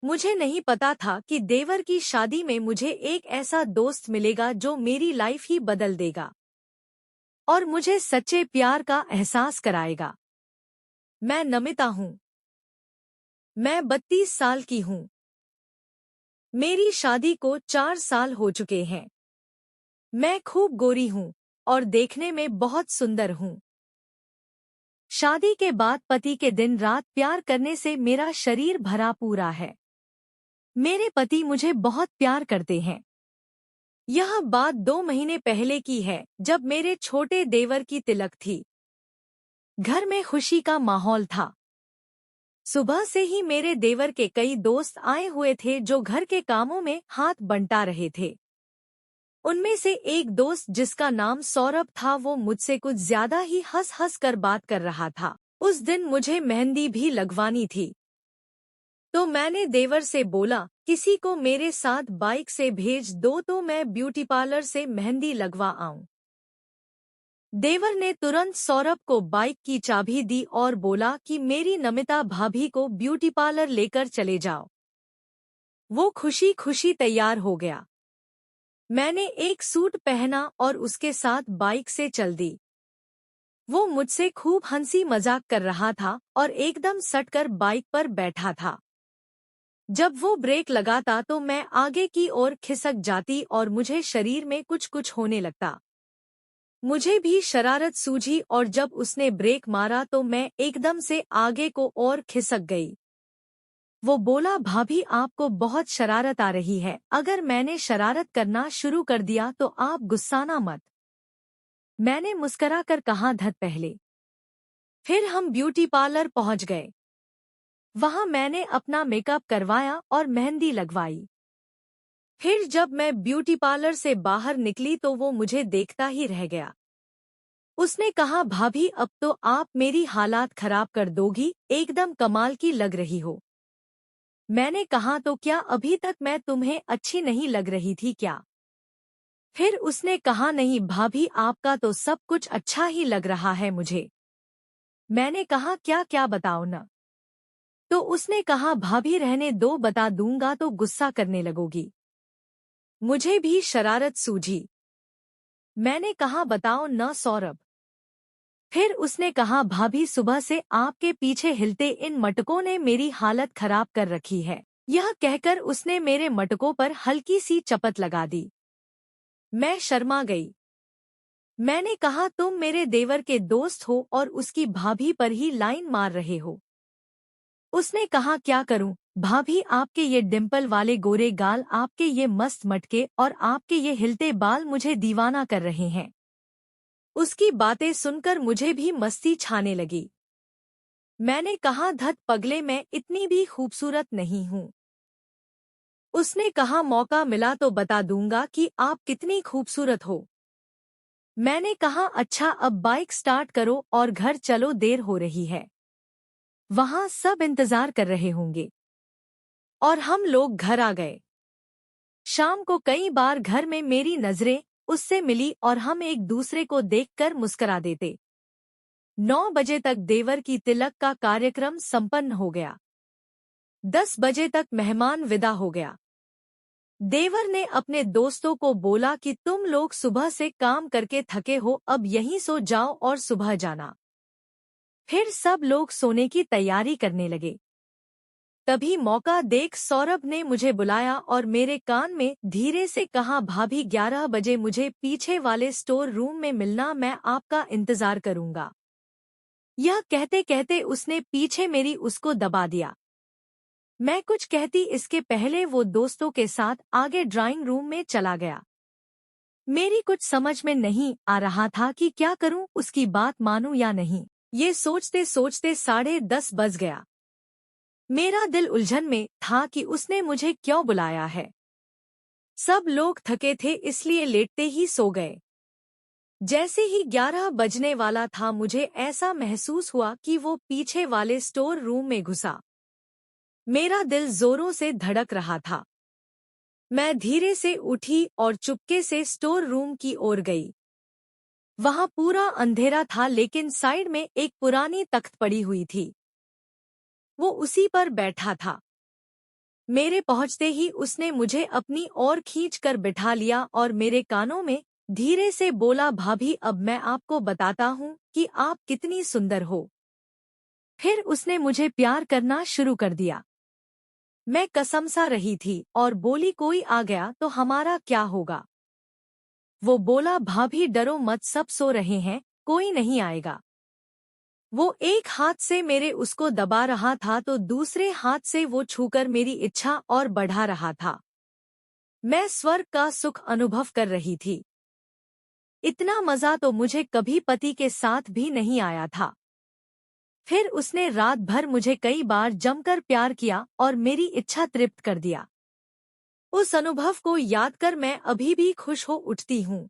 मुझे नहीं पता था कि देवर की शादी में मुझे एक ऐसा दोस्त मिलेगा जो मेरी लाइफ ही बदल देगा और मुझे सच्चे प्यार का एहसास कराएगा। मैं नमिता हूँ। मैं 32 साल की हूँ। मेरी शादी को 4 साल हो चुके हैं। मैं खूब गोरी हूँ और देखने में बहुत सुंदर हूँ। शादी के बाद पति के दिन रात प्यार करने से मेरा शरीर भरा पूरा है। मेरे पति मुझे बहुत प्यार करते हैं। यह बात 2 महीने पहले की है, जब मेरे छोटे देवर की तिलक थी। घर में खुशी का माहौल था। सुबह से ही मेरे देवर के कई दोस्त आए हुए थे जो घर के कामों में हाथ बंटा रहे थे। उनमें से एक दोस्त जिसका नाम सौरभ था, वो मुझसे कुछ ज्यादा ही हंस हंस कर बात कर रहा था। उस दिन मुझे मेहंदी भी लगवानी थी, तो मैंने देवर से बोला किसी को मेरे साथ बाइक से भेज दो तो मैं ब्यूटी पार्लर से मेहंदी लगवा आऊं। देवर ने तुरंत सौरभ को बाइक की चाबी दी और बोला कि मेरी नमिता भाभी को ब्यूटी पार्लर लेकर चले जाओ। वो खुशी खुशी तैयार हो गया। मैंने एक सूट पहना और उसके साथ बाइक से चल दी। वो मुझसे खूब हंसी मजाक कर रहा था और एकदम सटकर बाइक पर बैठा था। जब वो ब्रेक लगाता तो मैं आगे की ओर खिसक जाती और मुझे शरीर में कुछ कुछ होने लगता। मुझे भी शरारत सूझी और जब उसने ब्रेक मारा तो मैं एकदम से आगे को और खिसक गई। वो बोला भाभी आपको बहुत शरारत आ रही है, अगर मैंने शरारत करना शुरू कर दिया तो आप गुस्साना मत। मैंने मुस्करा कर कहा धत पहले। फिर हम ब्यूटी पार्लर पहुंच गए। वहां मैंने अपना मेकअप करवाया और मेहंदी लगवाई। फिर जब मैं ब्यूटी पार्लर से बाहर निकली तो वो मुझे देखता ही रह गया। उसने कहा भाभी अब तो आप मेरी हालात खराब कर दोगी, एकदम कमाल की लग रही हो। मैंने कहा तो क्या अभी तक मैं तुम्हें अच्छी नहीं लग रही थी क्या? फिर उसने कहा नहीं भाभी आपका तो सब कुछ अच्छा ही लग रहा है मुझे। मैंने कहा क्या क्या बताओ न। तो उसने कहा भाभी रहने दो, बता दूंगा तो गुस्सा करने लगोगी। मुझे भी शरारत सूझी। मैंने कहा बताओ न सौरभ। फिर उसने कहा भाभी सुबह से आपके पीछे हिलते इन मटकों ने मेरी हालत खराब कर रखी है। यह कहकर उसने मेरे मटकों पर हल्की सी चपत लगा दी। मैं शर्मा गई। मैंने कहा तुम मेरे देवर के दोस्त हो और उसकी भाभी पर ही लाइन मार रहे हो। उसने कहा क्या करूं भाभी, आपके ये डिम्पल वाले गोरे गाल, आपके ये मस्त मटके और आपके ये हिलते बाल मुझे दीवाना कर रहे हैं। उसकी बातें सुनकर मुझे भी मस्ती छाने लगी। मैंने कहा धत पगले, मैं इतनी भी खूबसूरत नहीं हूँ। उसने कहा मौका मिला तो बता दूंगा कि आप कितनी खूबसूरत हो। मैंने कहा अच्छा अब बाइक स्टार्ट करो और घर चलो, देर हो रही है। वहां सब इंतजार कर रहे होंगे। और हम लोग घर आ गए। शाम को कई बार घर में मेरी नजरें उससे मिली और हम एक दूसरे को देखकर मुस्कुरा देते। 9 बजे तक देवर की तिलक का कार्यक्रम संपन्न हो गया। 10 बजे तक मेहमान विदा हो गया। देवर ने अपने दोस्तों को बोला कि तुम लोग सुबह से काम करके थके हो, अब यहीं सो जाओ और सुबह जाना। फिर सब लोग सोने की तैयारी करने लगे। तभी मौका देख सौरभ ने मुझे बुलाया और मेरे कान में धीरे से कहा भाभी 11 बजे मुझे पीछे वाले स्टोर रूम में मिलना, मैं आपका इंतजार करूंगा। यह कहते कहते उसने पीछे मेरी उसको दबा दिया। मैं कुछ कहती इसके पहले वो दोस्तों के साथ आगे ड्राइंग रूम में चला गया। मेरी कुछ समझ में नहीं आ रहा था कि क्या करूं, उसकी बात मानूं या नहीं। ये सोचते सोचते 10:30 बज गया। मेरा दिल उलझन में था कि उसने मुझे क्यों बुलाया है। सब लोग थके थे इसलिए लेटते ही सो गए। जैसे ही 11 बजने वाला था मुझे ऐसा महसूस हुआ कि वो पीछे वाले स्टोर रूम में घुसा। मेरा दिल जोरों से धड़क रहा था। मैं धीरे से उठी और चुपके से स्टोर रूम की ओर गई। वहां पूरा अंधेरा था लेकिन साइड में एक पुरानी तख्त पड़ी हुई थी। वो उसी पर बैठा था। मेरे पहुंचते ही उसने मुझे अपनी ओर खींचकर बिठा लिया और मेरे कानों में धीरे से बोला, भाभी अब मैं आपको बताता हूँ कि आप कितनी सुंदर हो। फिर उसने मुझे प्यार करना शुरू कर दिया। मैं कसम सा रही थी और बोली, कोई आ गया तो हमारा क्या होगा। वो बोला, भाभी डरो मत, सब सो रहे हैं, कोई नहीं आएगा। वो एक हाथ से मेरे उसको दबा रहा था तो दूसरे हाथ से वो छूकर मेरी इच्छा और बढ़ा रहा था। मैं स्वर्ग का सुख अनुभव कर रही थी। इतना मजा तो मुझे कभी पति के साथ भी नहीं आया था। फिर उसने रात भर मुझे कई बार जमकर प्यार किया और मेरी इच्छा तृप्त कर दिया। उस अनुभव को याद कर मैं अभी भी खुश हो उठती हूँ।